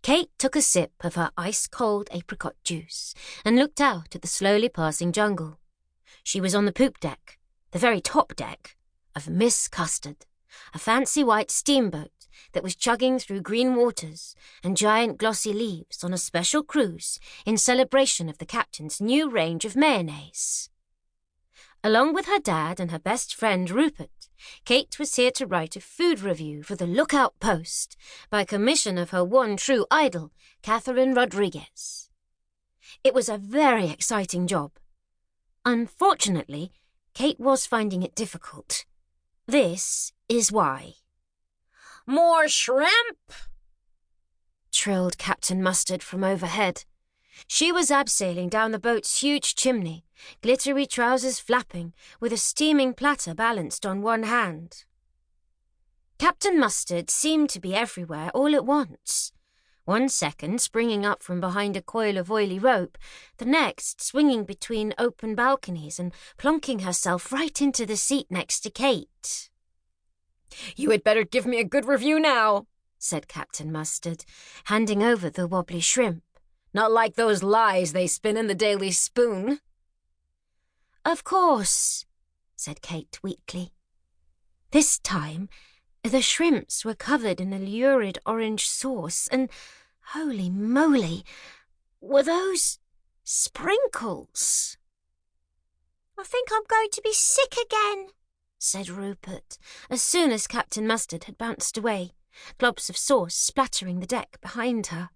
Kate took a sip of her ice-cold apricot juice and looked out at the slowly passing jungle. She was on the poop deck, the very top deck, of Miss Custard, a fancy white steamboat that was chugging through green waters and giant glossy leaves on a special cruise in celebration of the captain's new range of mayonnaise. Along with her dad and her best friend Rupert, Kate was here to write a food review for the Lookout Post by commission of her one true idol, Catherine Rodriguez. It was a very exciting job. Unfortunately, Kate was finding it difficult. This is why. "More shrimp!" trilled Captain Mustard from overhead. She was abseiling down the boat's huge chimney, glittery trousers flapping, with a steaming platter balanced on one hand. Captain Mustard seemed to be everywhere all at once. One second springing up from behind a coil of oily rope, the next swinging between open balconies and plonking herself right into the seat next to Kate. "You had better give me a good review now," said Captain Mustard, handing over the wobbly shrimp. "Not like those lies they spin in the Daily Spoon." "Of course," said Kate weakly. This time, the shrimps were covered in a lurid orange sauce, and, holy moly, were those sprinkles? "I think I'm going to be sick again," said Rupert, as soon as Captain Mustard had bounced away, globs of sauce splattering the deck behind her.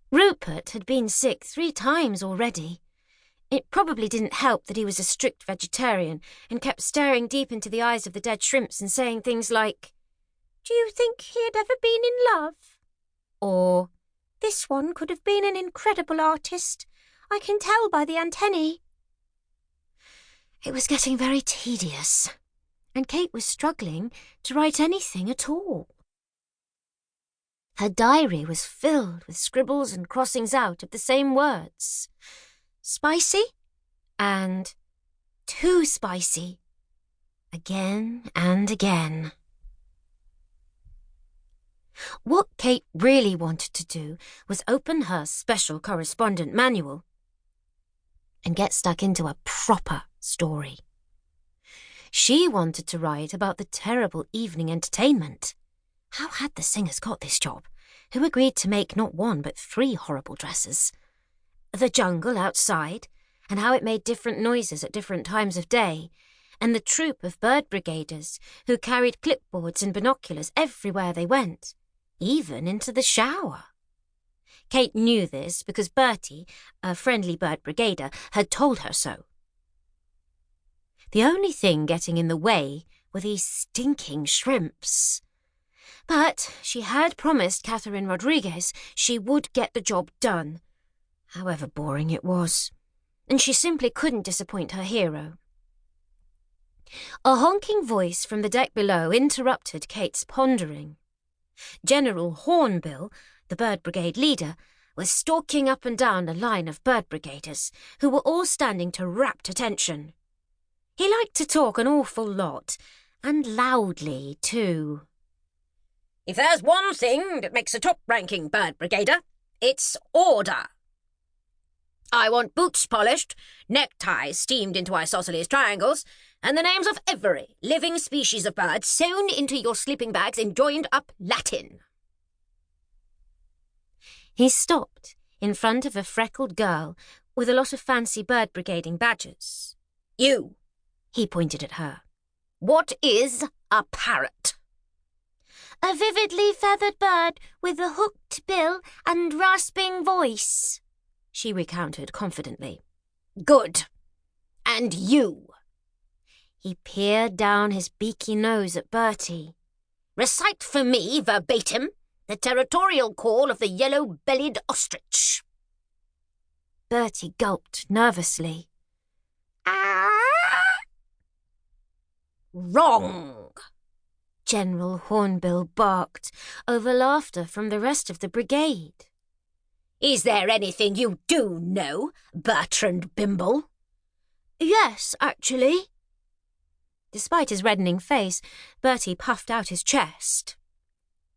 Rupert had been sick 3 times already. It probably didn't help that he was a strict vegetarian and kept staring deep into the eyes of the dead shrimps and saying things like, "Do you think he had ever been in love?" Or, "This one could have been an incredible artist. I can tell by the antennae." It was getting very tedious, and Kate was struggling to write anything at all. Her diary was filled with scribbles and crossings out of the same words. Spicy and too spicy. Again and again. What Kate really wanted to do was open her special correspondent manual and get stuck into a proper story. She wanted to write about the terrible evening entertainment. How had the singers got this job? Who agreed to make not 1 but 3 horrible dresses? The jungle outside, and how it made different noises at different times of day, and the troop of bird brigaders who carried clipboards and binoculars everywhere they went, even into the shower. Kate knew this because Bertie, a friendly bird brigader, had told her so. The only thing getting in the way were these stinking shrimps. But she had promised Catherine Rodriguez she would get the job done, however boring it was, and she simply couldn't disappoint her hero. A honking voice from the deck below interrupted Kate's pondering. General Hornbill, the bird brigade leader, was stalking up and down a line of bird brigaders who were all standing to rapt attention. He liked to talk an awful lot, and loudly, too. "If there's one thing that makes a top-ranking bird brigader, it's order. I want boots polished, neckties steamed into isosceles triangles, and the names of every living species of bird sewn into your sleeping bags in joined-up Latin." He stopped in front of a freckled girl with a lot of fancy bird brigading badges. "You," he pointed at her. "What is a parrot?" "A vividly feathered bird with a hooked bill and rasping voice," she recounted confidently. "Good. And you?" He peered down his beaky nose at Bertie. "Recite for me, verbatim, the territorial call of the yellow-bellied ostrich." Bertie gulped nervously. "Ah!" "Wrong!" General Hornbill barked, over laughter from the rest of the brigade. "Is there anything you do know, Bertrand Bimble?" "Yes, actually." Despite his reddening face, Bertie puffed out his chest.